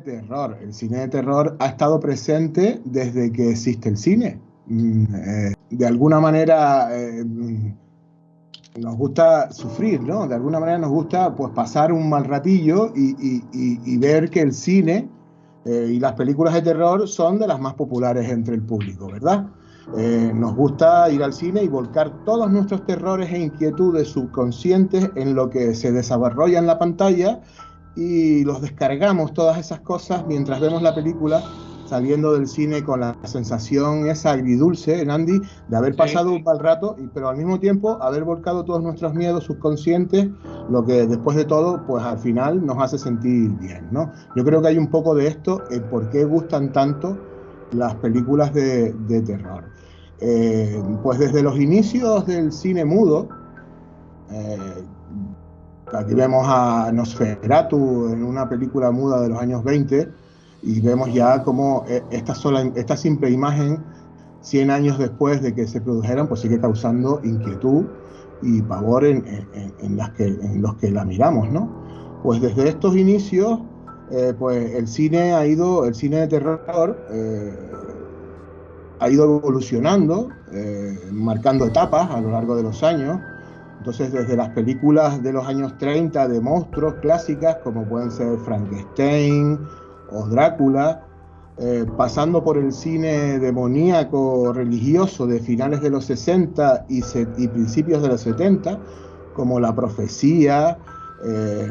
de terror. El cine de terror ha estado presente desde que existe el cine. De alguna manera nos gusta sufrir, ¿no? De alguna manera nos gusta pues pasar un mal ratillo y ver que el cine y las películas de terror son de las más populares entre el público, ¿verdad? Nos gusta ir al cine y volcar todos nuestros terrores e inquietudes subconscientes en lo que se desarrolla en la pantalla y los descargamos todas esas cosas mientras vemos la película, saliendo del cine con la sensación esa agridulce, Andy, de haber Sí, pasado un mal rato, pero al mismo tiempo haber volcado todos nuestros miedos subconscientes, lo que después de todo, pues al final nos hace sentir bien, ¿no? Yo creo que hay un poco de esto en por qué gustan tanto las películas de terror. Pues desde los inicios del cine mudo, eh, aquí vemos a Nosferatu en una película muda de los años 20 y vemos ya cómo esta simple imagen, 100 años después de que se produjeran, pues sigue causando inquietud y pavor en los que la miramos, ¿no? Pues desde estos inicios, pues el cine de terror ha ido evolucionando, marcando etapas a lo largo de los años. Entonces, desde las películas de los años 30 de monstruos clásicas, como pueden ser Frankenstein o Drácula, pasando por el cine demoníaco religioso de finales de los 60 y principios de los 70, como La Profecía,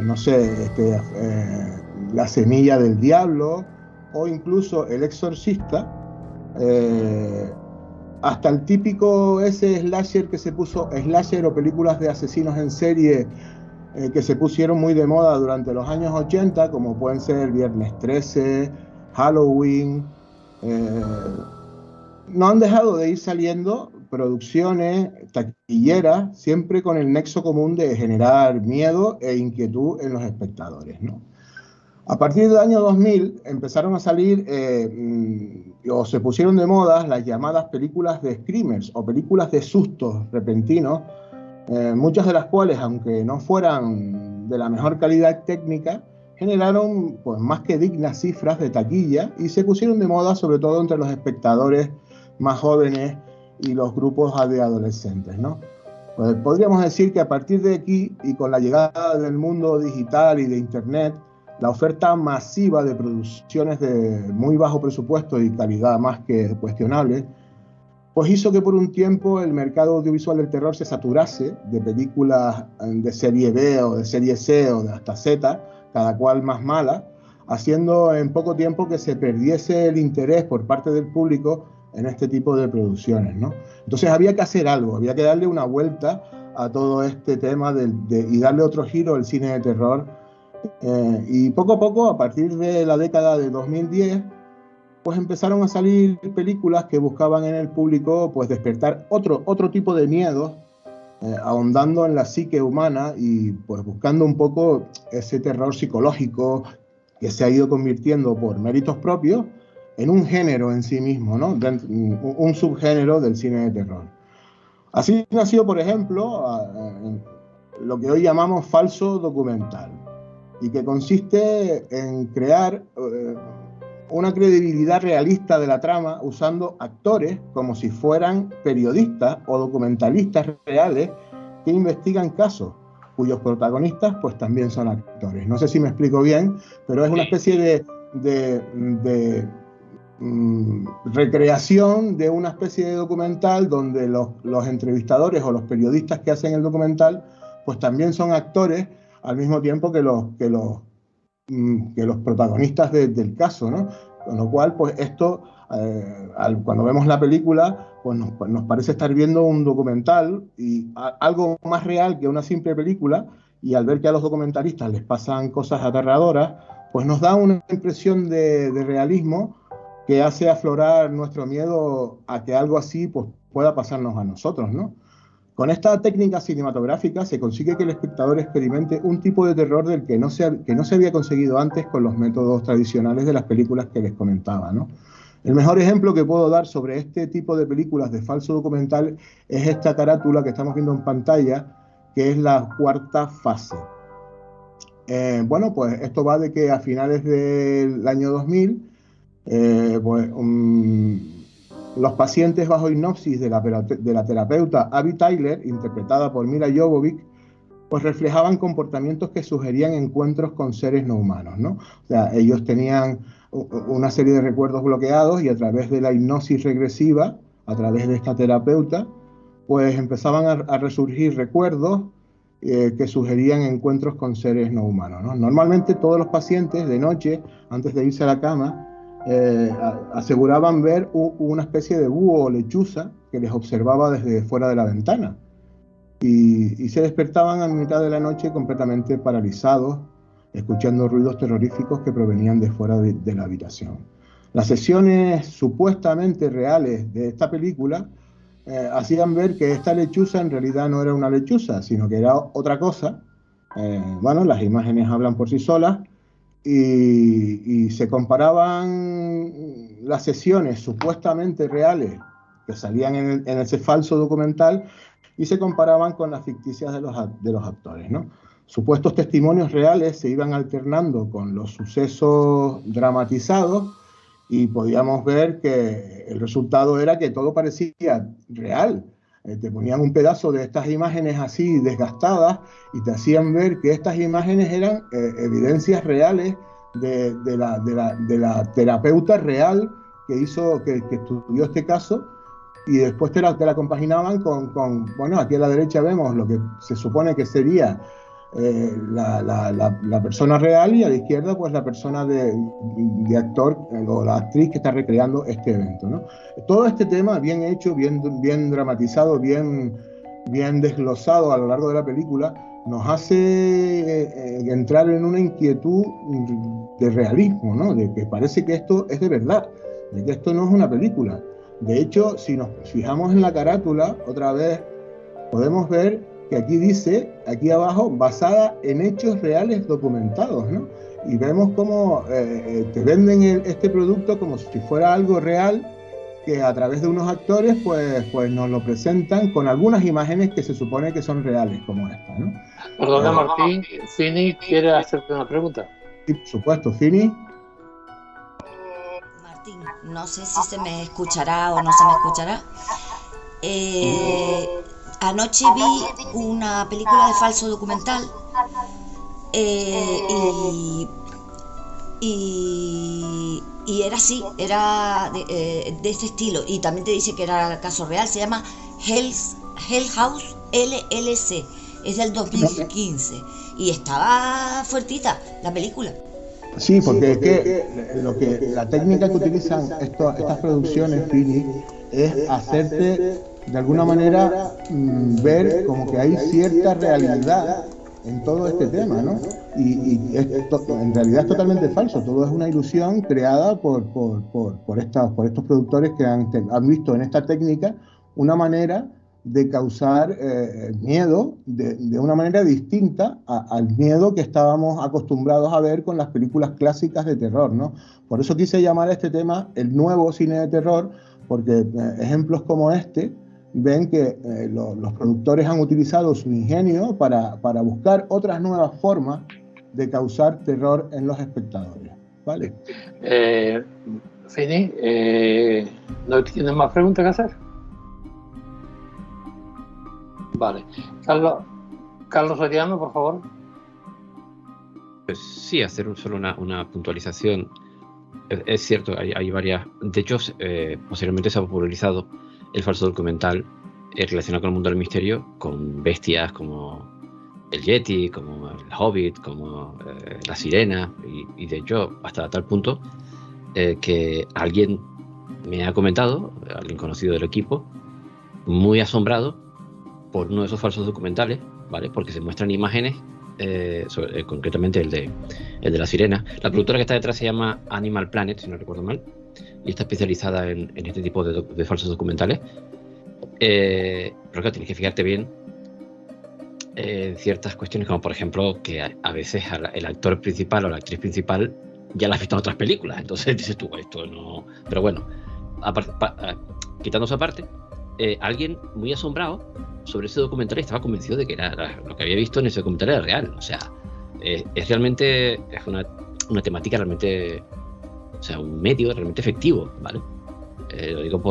no sé, La Semilla del Diablo, o incluso El Exorcista, eh, hasta el típico ese slasher que se puso, slasher o películas de asesinos en serie que se pusieron muy de moda durante los años 80, como pueden ser Viernes 13, Halloween. eh, no han dejado de ir saliendo producciones taquilleras, siempre con el nexo común de generar miedo e inquietud en los espectadores, ¿no? A partir del año 2000 empezaron a salir o se pusieron de moda las llamadas películas de screamers o películas de sustos repentinos, muchas de las cuales, aunque no fueran de la mejor calidad técnica, generaron pues, más que dignas cifras de taquilla y se pusieron de moda sobre todo entre los espectadores más jóvenes y los grupos de adolescentes, ¿no? Pues podríamos decir que a partir de aquí y con la llegada del mundo digital y de Internet, la oferta masiva de producciones de muy bajo presupuesto y calidad más que cuestionable, pues hizo que por un tiempo el mercado audiovisual del terror se saturase de películas de serie B o de serie C o de hasta Z, cada cual más mala, haciendo en poco tiempo que se perdiese el interés por parte del público en este tipo de producciones, ¿no? Entonces había que hacer algo, había que darle una vuelta a todo este tema y darle otro giro al cine de terror. Y poco a poco, a partir de la década de 2010, pues empezaron a salir películas que buscaban en el público pues despertar otro tipo de miedos, ahondando en la psique humana y pues buscando un poco ese terror psicológico que se ha ido convirtiendo por méritos propios en un género en sí mismo, ¿no? Un subgénero del cine de terror. Así nació, por ejemplo, lo que hoy llamamos falso documental, y que consiste en crear una credibilidad realista de la trama usando actores como si fueran periodistas o documentalistas reales que investigan casos cuyos protagonistas pues también son actores. No sé si me explico bien, pero es una sí. especie de recreación de una especie de documental donde los entrevistadores o los periodistas que hacen el documental pues también son actores al mismo tiempo que los protagonistas del caso, ¿no? Con lo cual, pues esto, cuando vemos la película, pues nos parece estar viendo un documental y algo más real que una simple película, y al ver que a los documentalistas les pasan cosas aterradoras, pues nos da una impresión de realismo que hace aflorar nuestro miedo a que algo así pues, pueda pasarnos a nosotros, ¿no? Con esta técnica cinematográfica se consigue que el espectador experimente un tipo de terror del que no se había conseguido antes con los métodos tradicionales de las películas que les comentaba, ¿no? El mejor ejemplo que puedo dar sobre este tipo de películas de falso documental es esta carátula que estamos viendo en pantalla, que es la cuarta fase. Bueno, pues esto va de que a finales del año 2000, pues, los pacientes bajo hipnosis de la terapeuta Abby Tyler, interpretada por Mila Jovovich, pues reflejaban comportamientos que sugerían encuentros con seres no humanos, ¿no? O sea, ellos tenían una serie de recuerdos bloqueados y a través de la hipnosis regresiva, a través de esta terapeuta, pues empezaban a resurgir recuerdos que sugerían encuentros con seres no humanos, ¿no? Normalmente todos los pacientes de noche, antes de irse a la cama, aseguraban ver una especie de búho o lechuza que les observaba desde fuera de la ventana. Y se despertaban a mitad de la noche completamente paralizados, escuchando ruidos terroríficos que provenían de fuera de la habitación. Las sesiones supuestamente reales de esta película hacían ver que esta lechuza en realidad no era una lechuza, sino que era otra cosa. Bueno, las imágenes hablan por sí solas y se comparaban las sesiones supuestamente reales que salían en ese falso documental y se comparaban con las ficticias de los actores, ¿no? Supuestos testimonios reales se iban alternando con los sucesos dramatizados y podíamos ver que el resultado era que todo parecía real. Te ponían un pedazo de estas imágenes así desgastadas y te hacían ver que estas imágenes eran evidencias reales de la terapeuta real que estudió este caso, y después te la compaginaban bueno, aquí a la derecha vemos lo que se supone que sería la persona real, y a la izquierda pues la persona de actor o la actriz que está recreando este evento, ¿no? Todo este tema bien hecho, bien dramatizado, bien desglosado a lo largo de la película, nos hace entrar en una inquietud de realismo, ¿no? De que parece que esto es de verdad, de que esto no es una película. De hecho, si nos fijamos en la carátula, otra vez, podemos ver que aquí dice, aquí abajo, basada en hechos reales documentados, ¿no? Y vemos cómo te venden este producto como si fuera algo real, que a través de unos actores, pues nos lo presentan con algunas imágenes que se supone que son reales, como esta, ¿no? Perdona, Martín, Fini quiere hacerte una pregunta. Sí, por supuesto, Fini. Martín, no sé si se me escuchará o no se me escuchará. Anoche vi una película de falso documental y era así, era de este estilo, y también te dice que era caso real. Se llama Hell House LLC, es del 2015 y estaba fuertita la película. Sí, porque es que la técnica que utilizan estas producciones, Fini, es hacerte de alguna manera ver como que hay cierta realidad en todo este tema, ¿no? Y en realidad es totalmente falso, todo es una ilusión creada por estos productores que han visto en esta técnica una manera de causar miedo de una manera distinta al miedo que estábamos acostumbrados a ver con las películas clásicas de terror, ¿no? Por eso quise llamar a este tema el nuevo cine de terror, porque ejemplos como este ven que los productores han utilizado su ingenio para buscar otras nuevas formas de causar terror en los espectadores, ¿vale? Fini, ¿no tienes más preguntas que hacer? Vale. Carlos Soriano, por favor. Pues sí, hacer solo una puntualización. Es cierto, hay varias. De hecho, posteriormente se ha popularizado el falso documental relacionado con el mundo del misterio, con bestias como el Yeti, como el Hobbit, como la Sirena, y de hecho, hasta tal punto que alguien me ha comentado, alguien conocido del equipo, muy asombrado por uno de esos falsos documentales, ¿vale? Porque se muestran imágenes, concretamente el de la sirena. La productora que está detrás se llama Animal Planet, si no recuerdo mal, y está especializada en este tipo de falsos documentales. Pero claro, tienes que fijarte bien en ciertas cuestiones, como por ejemplo que a veces el actor principal o la actriz principal ya la has visto en otras películas, entonces dices tú, esto no... Pero bueno, quitándose aparte, alguien muy asombrado sobre ese documental estaba convencido de que lo que había visto en ese documental era real. O sea, es realmente es una temática realmente, o sea, un medio realmente efectivo, ¿vale? Lo digo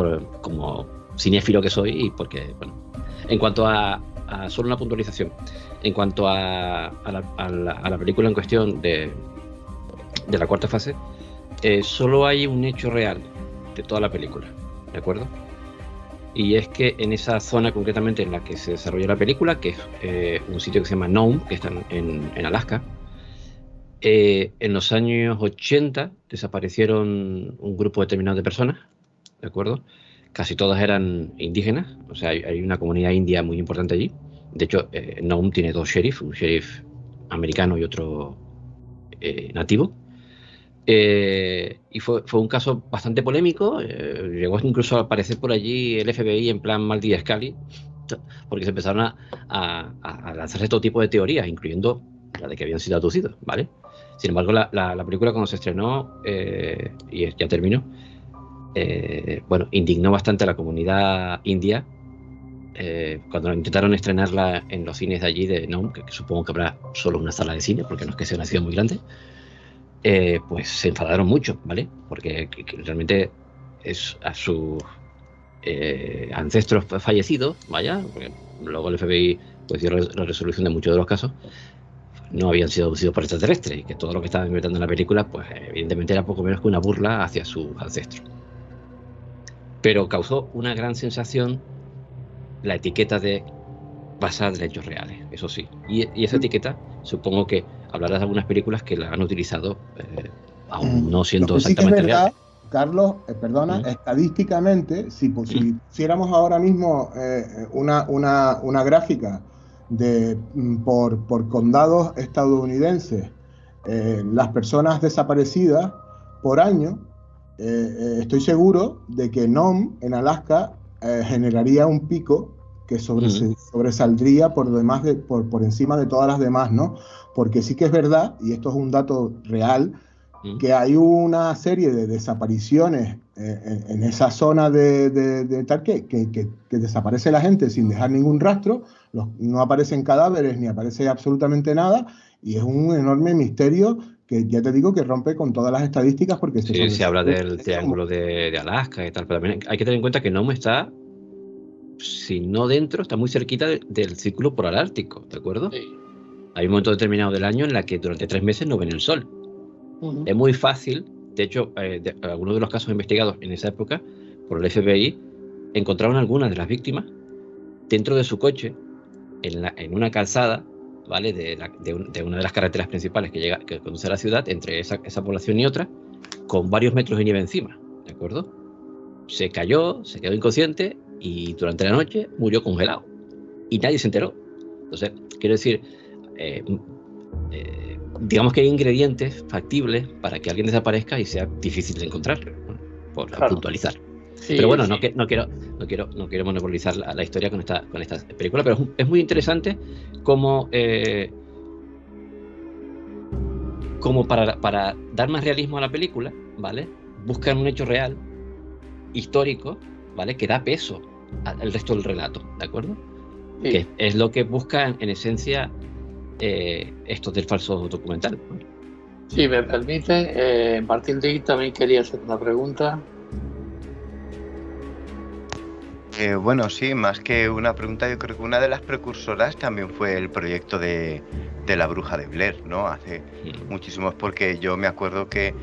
como cinéfilo que soy y porque, bueno, en cuanto a solo una puntualización, en cuanto a la película en cuestión de la cuarta fase, solo hay un hecho real de toda la película, ¿de acuerdo? Y es que en esa zona concretamente en la que se desarrolla la película, que es un sitio que se llama Nome, que está en Alaska, en los años 80 desaparecieron un grupo determinado de personas, ¿de acuerdo? Casi todas eran indígenas, o sea, hay una comunidad india muy importante allí. De hecho, Nome tiene dos sheriffs, un sheriff americano y otro nativo. Y fue un caso bastante polémico. Llegó incluso a aparecer por allí el FBI en plan Mulder y Scully, porque se empezaron a lanzarse todo tipo de teorías, incluyendo la de que habían sido abducidos, ¿vale? Sin embargo, la película cuando se estrenó, y ya terminó, bueno, indignó bastante a la comunidad india cuando intentaron estrenarla en los cines de allí de Nome, que supongo que habrá solo una sala de cine, porque no es que sea una ciudad muy grande. Pues se enfadaron mucho, ¿vale? Porque que realmente es a sus ancestros fallecidos, vaya, porque luego el FBI pues dio la resolución de muchos de los casos, no habían sido abducidos por extraterrestres, y que todo lo que estaban inventando en la película, pues evidentemente era poco menos que una burla hacia sus ancestros. Pero causó una gran sensación la etiqueta de basada en hechos reales, eso sí. Y esa etiqueta, supongo que hablarás de algunas películas que la han utilizado, aún no siendo Lo que sí que es exactamente verdad, reales. Carlos, perdona, estadísticamente, si pusiéramos ahora mismo una gráfica por condados estadounidenses, las personas desaparecidas por año, estoy seguro de que Nome, en Alaska, generaría un pico que sobresaldría por encima de todas las demás, ¿no? Porque sí que es verdad, y esto es un dato real, que hay una serie de desapariciones en esa zona de tal que desaparece la gente sin dejar ningún rastro, no aparecen cadáveres ni aparece absolutamente nada, y es un enorme misterio que ya te digo que rompe con todas las estadísticas porque se habla del triángulo de Alaska y tal, pero también hay que tener en cuenta que Nome está, si no dentro, está muy cerquita del círculo polar ártico, ¿de acuerdo? Sí. Hay un momento determinado del año en la que durante 3 meses no ven el sol. Es muy fácil, de hecho, algunos de los casos investigados en esa época por el FBI encontraron algunas de las víctimas dentro de su coche, en una calzada, ¿vale? De una de las carreteras principales que conduce a la ciudad, entre esa población y otra, con varios metros de nieve encima, ¿de acuerdo? Se cayó, se quedó inconsciente y durante la noche murió congelado. Y nadie se enteró. Entonces, quiero decir, digamos que hay ingredientes factibles para que alguien desaparezca y sea difícil de encontrarlo, ¿no? Por puntualizar. Sí, pero bueno, sí. no quiero monopolizar la historia con esta película, pero es muy interesante como para dar más realismo a la película, ¿vale? Buscan un hecho real, histórico, ¿vale? Que da peso al resto del relato, ¿de acuerdo? Sí. Que es lo que busca en esencia esto del falso documental. Si me permite, Martín Díaz también quería hacer una pregunta. Bueno, sí, más que una pregunta, yo creo que una de las precursoras también fue el proyecto de la Bruja de Blair, ¿no? Hace muchísimos, porque yo me acuerdo que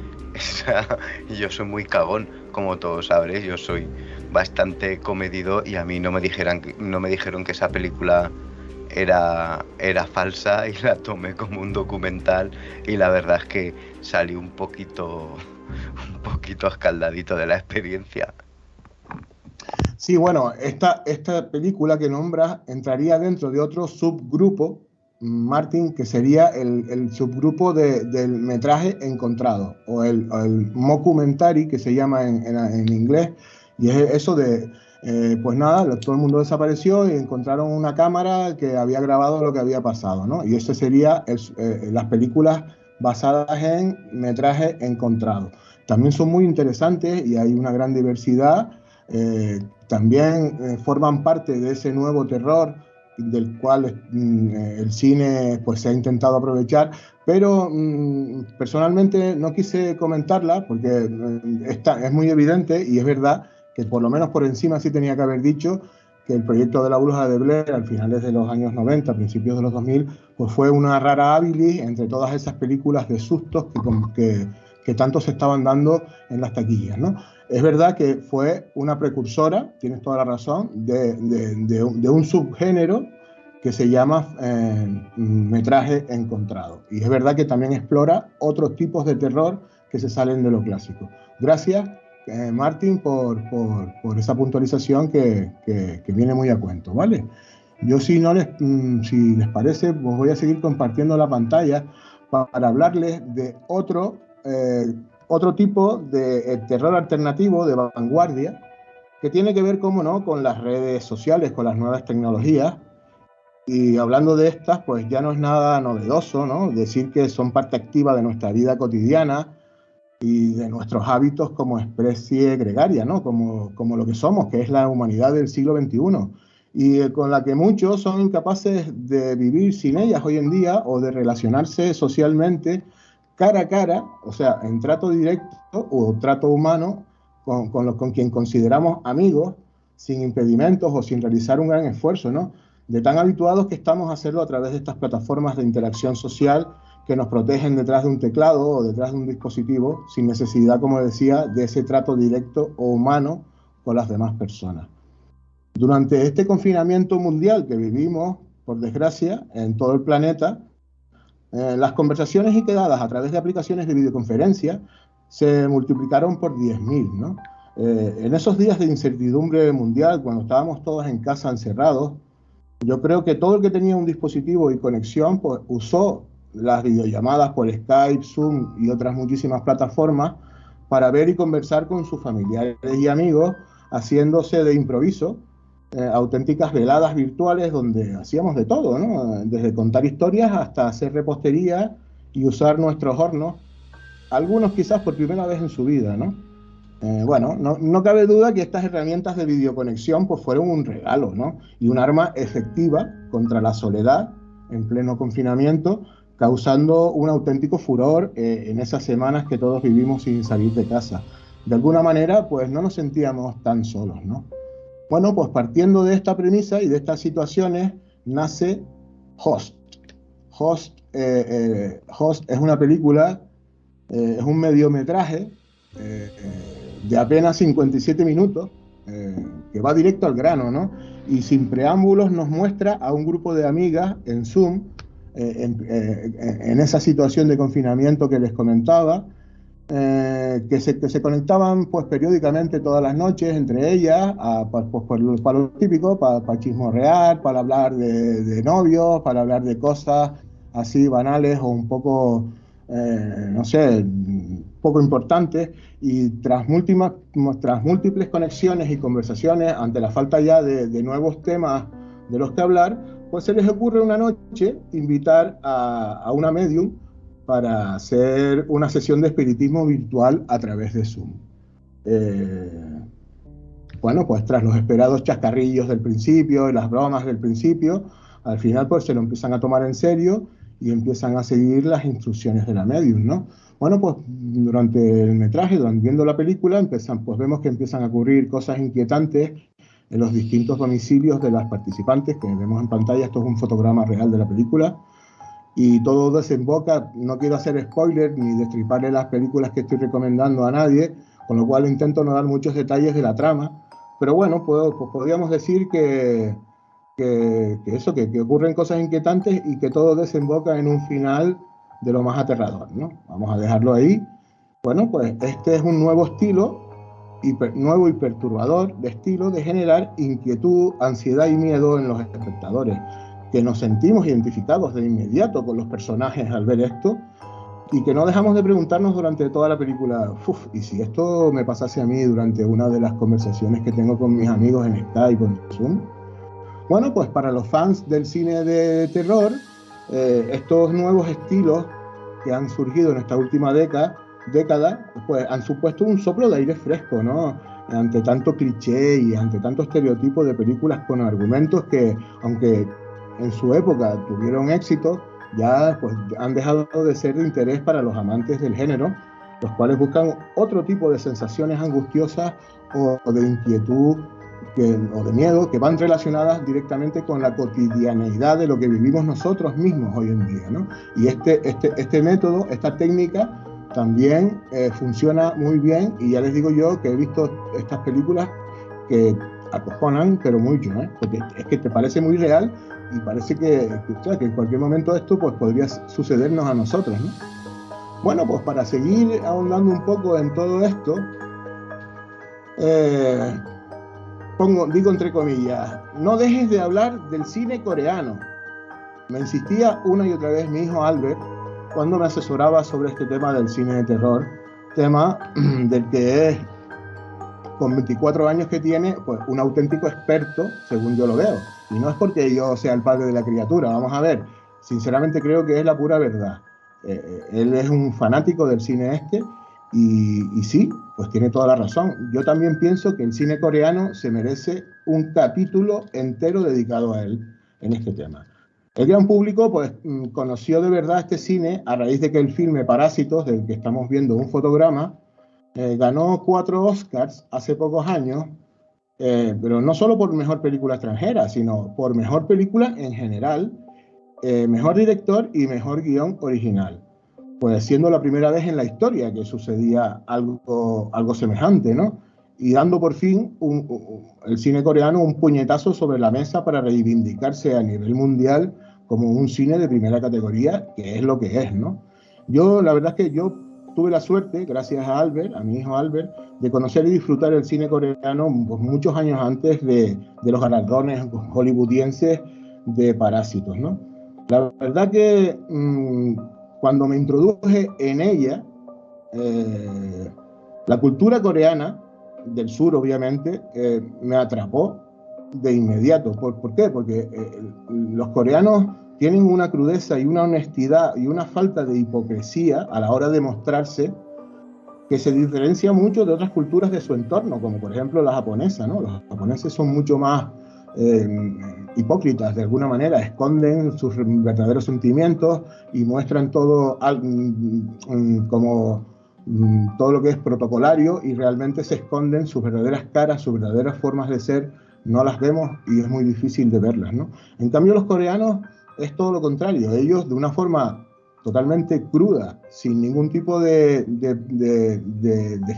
yo soy muy cagón, como todos sabréis, yo soy bastante comedido y a mí no me dijeron que esa película era falsa y la tomé como un documental y la verdad es que salí un poquito escaldadito de la experiencia. Sí, bueno, esta película que nombras entraría dentro de otro subgrupo, Martín, que sería el subgrupo del metraje encontrado, o el mockumentary, que se llama en inglés, y es eso de, pues nada, todo el mundo desapareció y encontraron una cámara que había grabado lo que había pasado, ¿no? Y eso sería las películas basadas en metraje encontrado. También son muy interesantes y hay una gran diversidad. También forman parte de ese nuevo terror del cual el cine pues se ha intentado aprovechar Pero personalmente no quise comentarla porque es muy evidente y es verdad que por lo menos por encima sí tenía que haber dicho que el proyecto de la Bruja de Blair, al finales de los años 90, principios de los 2000, pues fue una rara habilis entre todas esas películas de sustos que tanto se estaban dando en las taquillas, ¿no? Es verdad que fue una precursora, tienes toda la razón, de un subgénero que se llama metraje encontrado. Y es verdad que también explora otros tipos de terror que se salen de lo clásico. Gracias, Martín, por esa puntualización que viene muy a cuento, ¿vale? Yo si les parece, pues voy a seguir compartiendo la pantalla para hablarles de otro tipo de terror alternativo de vanguardia que tiene que ver, cómo no, con las redes sociales, con las nuevas tecnologías. Y hablando de estas, pues ya no es nada novedoso, ¿no? Decir que son parte activa de nuestra vida cotidiana y de nuestros hábitos como especie gregaria, ¿no? Como lo que somos, que es la humanidad del siglo XXI. Y con la que muchos son incapaces de vivir sin ellas hoy en día o de relacionarse socialmente cara a cara, o sea, en trato directo o trato humano con quien consideramos amigos, sin impedimentos o sin realizar un gran esfuerzo, ¿no? De tan habituados que estamos a hacerlo a través de estas plataformas de interacción social que nos protegen detrás de un teclado o detrás de un dispositivo, sin necesidad, como decía, de ese trato directo o humano con las demás personas. Durante este confinamiento mundial que vivimos, por desgracia, en todo el planeta, las conversaciones y quedadas a través de aplicaciones de videoconferencia se multiplicaron por 10.000, ¿no? En esos días de incertidumbre mundial, cuando estábamos todos en casa encerrados, yo creo que todo el que tenía un dispositivo y conexión, pues usó las videollamadas por Skype, Zoom y otras muchísimas plataformas para ver y conversar con sus familiares y amigos, haciéndose de improviso auténticas veladas virtuales donde hacíamos de todo, ¿no? Desde contar historias hasta hacer repostería y usar nuestros hornos, algunos quizás por primera vez en su vida, ¿no? Bueno, no cabe duda que estas herramientas de videoconexión pues fueron un regalo, ¿no? Y un arma efectiva contra la soledad en pleno confinamiento, causando un auténtico furor en esas semanas que todos vivimos sin salir de casa. De alguna manera, pues no nos sentíamos tan solos, ¿no? Bueno, pues partiendo de esta premisa y de estas situaciones, nace Host. Host es una película, es un mediometraje de apenas 57 minutos, que va directo al grano, ¿no? Y sin preámbulos nos muestra a un grupo de amigas en Zoom, en esa situación de confinamiento que les comentaba, que se conectaban pues periódicamente todas las noches entre ellas, pues, para lo típico, para chismorrear, para hablar de novios, para hablar de cosas así banales o un poco, no sé, poco importantes, y tras múltiples conexiones y conversaciones, ante la falta ya de nuevos temas de los que hablar, pues se les ocurre una noche invitar a una medium para hacer una sesión de espiritismo virtual a través de Zoom. Bueno, pues tras los esperados chascarrillos del principio y las bromas del principio, al final pues se lo empiezan a tomar en serio y empiezan a seguir las instrucciones de la medium, ¿no? Bueno, pues durante el metraje, viendo la película, pues vemos que empiezan a ocurrir cosas inquietantes en los distintos domicilios de las participantes, que vemos en pantalla. Esto es un fotograma real de la película. Y todo desemboca, no quiero hacer spoiler ni destriparle las películas que estoy recomendando a nadie, con lo cual intento no dar muchos detalles de la trama, pero bueno, pues podríamos decir que ocurren cosas inquietantes y que todo desemboca en un final de lo más aterrador, ¿no? Vamos a dejarlo ahí. Bueno, pues este es un nuevo estilo, nuevo y perturbador de estilo de generar inquietud, ansiedad y miedo en los espectadores, que nos sentimos identificados de inmediato con los personajes al ver esto y que no dejamos de preguntarnos durante toda la película, ¿y si esto me pasase a mí durante una de las conversaciones que tengo con mis amigos en Skype o en Zoom? Bueno, pues para los fans del cine de terror, estos nuevos estilos que han surgido en esta última década, pues han supuesto un soplo de aire fresco, ¿no? Ante tanto cliché y ante tanto estereotipo de películas con argumentos que, aunque en su época tuvieron éxito, ya pues han dejado de ser de interés para los amantes del género, los cuales buscan otro tipo de sensaciones angustiosas o de inquietud o de miedo que van relacionadas directamente con la cotidianeidad de lo que vivimos nosotros mismos hoy en día, ¿no? Y este método, esta técnica también funciona muy bien, y ya les digo yo que he visto estas películas que acojonan, pero mucho, ¿eh? Porque es que te parece muy real y parece que en cualquier momento esto pues podría sucedernos a nosotros, ¿no? Bueno, pues para seguir ahondando un poco en todo esto, digo entre comillas, no dejes de hablar del cine coreano. Me insistía una y otra vez mi hijo Albert cuando me asesoraba sobre este tema del cine de terror, tema del que es, con 24 años que tiene, pues un auténtico experto, según yo lo veo. Y no es porque yo sea el padre de la criatura, vamos a ver, sinceramente creo que es la pura verdad. Él es un fanático del cine y sí, pues tiene toda la razón. Yo también pienso que el cine coreano se merece un capítulo entero dedicado a él en este tema. El gran público pues conoció de verdad este cine a raíz de que el filme Parásitos, del que estamos viendo un fotograma, ganó 4 Oscars hace pocos años, pero no solo por mejor película extranjera, sino por mejor película en general, mejor director y mejor guión original. Pues siendo la primera vez en la historia que sucedía algo semejante, ¿no? Y dando por fin el cine coreano un puñetazo sobre la mesa para reivindicarse a nivel mundial como un cine de primera categoría, que es lo que es, ¿no? La verdad es que yo tuve la suerte, gracias a Albert, a mi hijo Albert, de conocer y disfrutar el cine coreano pues, muchos años antes de los galardones hollywoodienses de Parásitos, ¿no? La verdad que cuando me introduje en ella, la cultura coreana, del sur obviamente, me atrapó de inmediato. ¿Por qué? Porque los coreanos tienen una crudeza y una honestidad y una falta de hipocresía a la hora de mostrarse que se diferencia mucho de otras culturas de su entorno, como por ejemplo la japonesa, ¿no? Los japoneses son mucho más hipócritas, de alguna manera, esconden sus verdaderos sentimientos y muestran todo como todo lo que es protocolario, y realmente se esconden sus verdaderas caras, sus verdaderas formas de ser, no las vemos y es muy difícil de verlas, ¿no? En cambio los coreanos es todo lo contrario, ellos de una forma totalmente cruda, sin ningún tipo de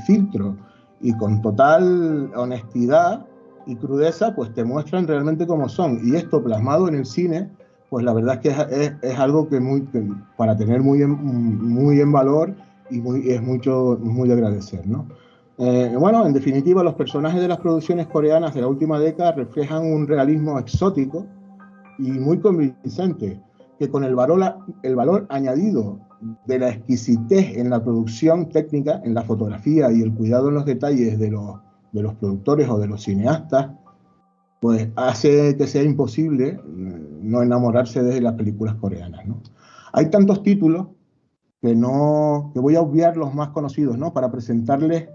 filtro y con total honestidad y crudeza, pues te muestran realmente cómo son, y esto plasmado en el cine, pues la verdad es que es algo que para tener muy en valor y es muy de agradecer, ¿no? Bueno, en definitiva, los personajes de las producciones coreanas de la última década reflejan un realismo exótico y muy convincente, que con el valor añadido de la exquisitez en la producción técnica, en la fotografía y el cuidado en los detalles de los productores o de los cineastas, pues hace que sea imposible no enamorarse de las películas coreanas, ¿no? Hay tantos títulos que voy a obviar los más conocidos, ¿no? Para presentarles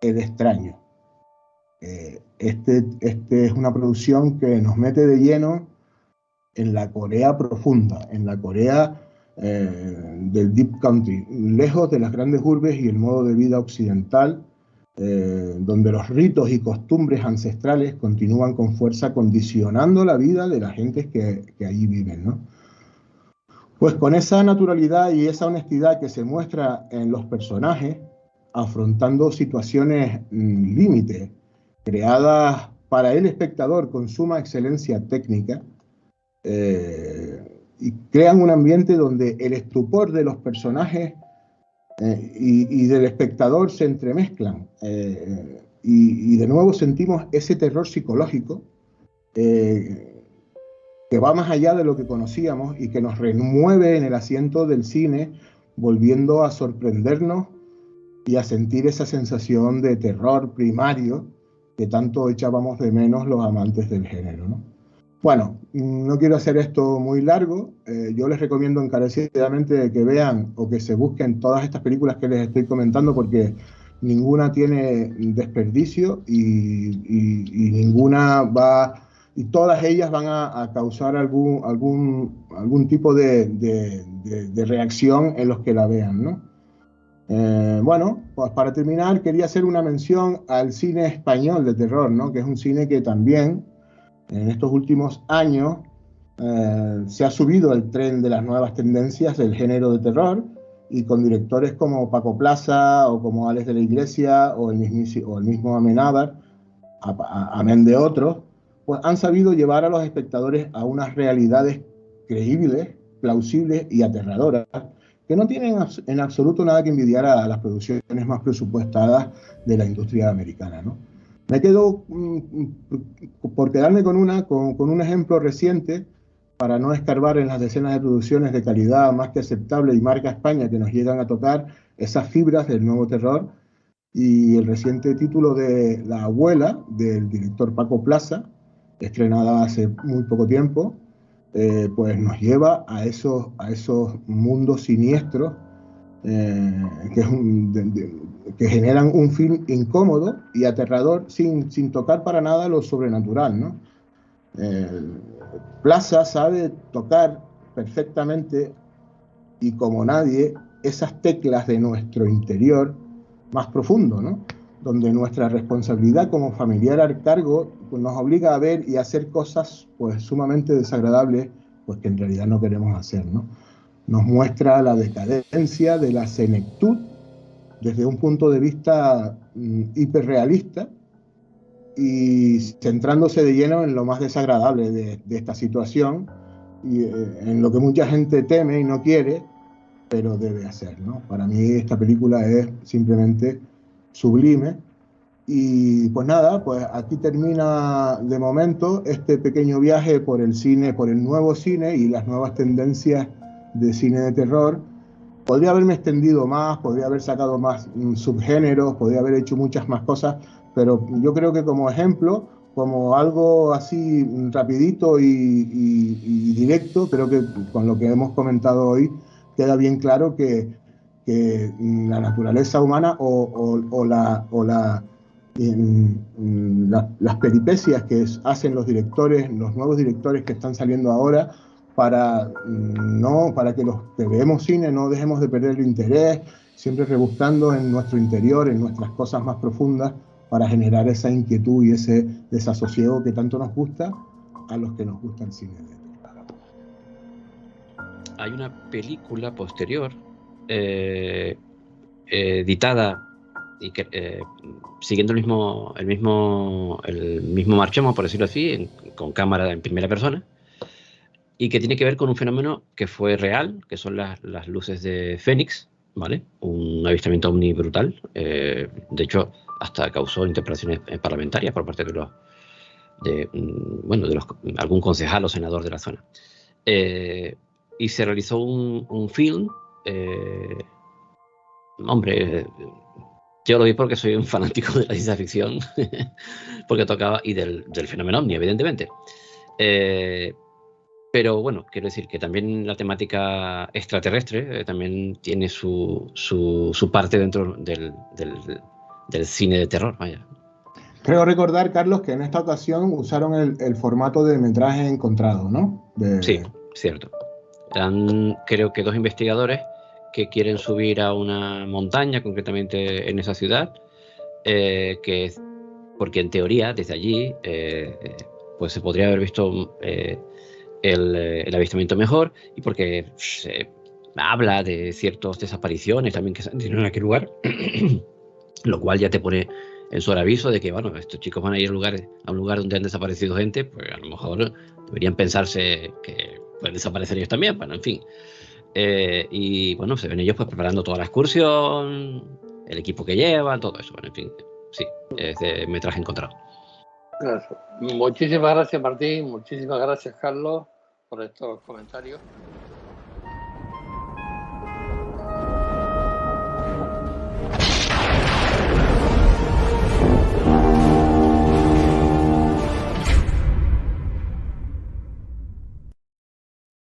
El extraño. Este es una producción que nos mete de lleno en la Corea profunda, en la Corea del Deep Country, lejos de las grandes urbes y el modo de vida occidental, donde los ritos y costumbres ancestrales continúan con fuerza condicionando la vida de las gentes que allí viven, ¿no? Pues con esa naturalidad y esa honestidad que se muestra en los personajes, afrontando situaciones límite, creadas para el espectador con suma excelencia técnica, y crean un ambiente donde el estupor de los personajes y del espectador se entremezclan, y de nuevo sentimos ese terror psicológico que va más allá de lo que conocíamos y que nos remueve en el asiento del cine, volviendo a sorprendernos y a sentir esa sensación de terror primario que tanto echábamos de menos los amantes del género, ¿no? Bueno, no quiero hacer esto muy largo. Yo les recomiendo encarecidamente que vean o que se busquen todas estas películas que les estoy comentando, porque ninguna tiene desperdicio y ninguna va y todas ellas van a causar algún tipo de reacción en los que la vean, ¿no? Bueno, pues para terminar quería hacer una mención al cine español de terror, ¿no? Que es un cine que también en estos últimos años se ha subido al tren de las nuevas tendencias del género de terror, y con directores como Paco Plaza o como Alex de la Iglesia o el mismo Amenábar, amén de otros, pues han sabido llevar a los espectadores a unas realidades creíbles, plausibles y aterradoras, que no tienen en absoluto nada que envidiar a las producciones más presupuestadas de la industria americana, ¿no? Me quedo por quedarme con un ejemplo reciente, para no escarbar en las decenas de producciones de calidad más que aceptable y marca España que nos llegan a tocar esas fibras del nuevo terror, y el reciente título de La abuela, del director Paco Plaza, estrenada hace muy poco tiempo, pues nos lleva a esos mundos siniestros que generan un film incómodo y aterrador sin tocar para nada lo sobrenatural, ¿no? Plaza sabe tocar perfectamente y como nadie esas teclas de nuestro interior más profundo, ¿no? Donde nuestra responsabilidad como familiar al cargo pues, nos obliga a ver y hacer cosas pues sumamente desagradables, pues que en realidad no queremos hacer, ¿no? Nos muestra la decadencia de la senectud desde un punto de vista hiperrealista, y centrándose de lleno en lo más desagradable de esta situación, y en lo que mucha gente teme y no quiere, pero debe hacer, ¿no? Para mí esta película es simplemente sublime. Y pues nada, pues aquí termina de momento este pequeño viaje por el cine, por el nuevo cine y las nuevas tendencias de cine de terror. Podría haberme extendido más, podría haber sacado más subgéneros, podría haber hecho muchas más cosas, pero yo creo que como ejemplo, como algo así rapidito y directo, creo que con lo que hemos comentado hoy queda bien claro que la naturaleza humana las peripecias que hacen los directores, los nuevos directores que están saliendo ahora, para que los que vemos cine no dejemos de perder el interés, siempre rebuscando en nuestro interior, en nuestras cosas más profundas, para generar esa inquietud y ese desasosiego que tanto nos gusta a los que nos gusta el cine. Hay una película posterior editada y que siguiendo el mismo marchamo, por decirlo así, con cámara en primera persona, y que tiene que ver con un fenómeno que fue real, que son las luces de Fénix, ¿vale? Un avistamiento ovni brutal. De hecho, hasta causó interpelaciones parlamentarias por parte de algún concejal o senador de la zona. Y se realizó un film. Hombre, yo lo vi porque soy un fanático de la ciencia ficción, porque tocaba, y del fenómeno ovni, evidentemente. Pero bueno, quiero decir que también la temática extraterrestre también tiene su parte dentro del cine de terror, vaya. Creo recordar, Carlos, que en esta ocasión usaron el formato de metraje encontrado, ¿no? Sí, cierto. Eran, creo que 2 investigadores que quieren subir a una montaña, concretamente en esa ciudad, porque en teoría, desde allí, pues se podría haber visto el avistamiento mejor, y porque se habla de ciertas desapariciones también que se han tenido en aquel lugar, lo cual ya te pone en sobreaviso de que, bueno, estos chicos van a ir a un lugar donde han desaparecido gente, pues a lo mejor deberían pensarse que pueden desaparecer ellos también, bueno, en fin. Y bueno, se ven ellos pues preparando toda la excursión, el equipo que llevan, todo eso, bueno, en fin, sí, es de metraje encontrado. Gracias. Muchísimas gracias, Martín, muchísimas gracias, Carlos, por estos comentarios.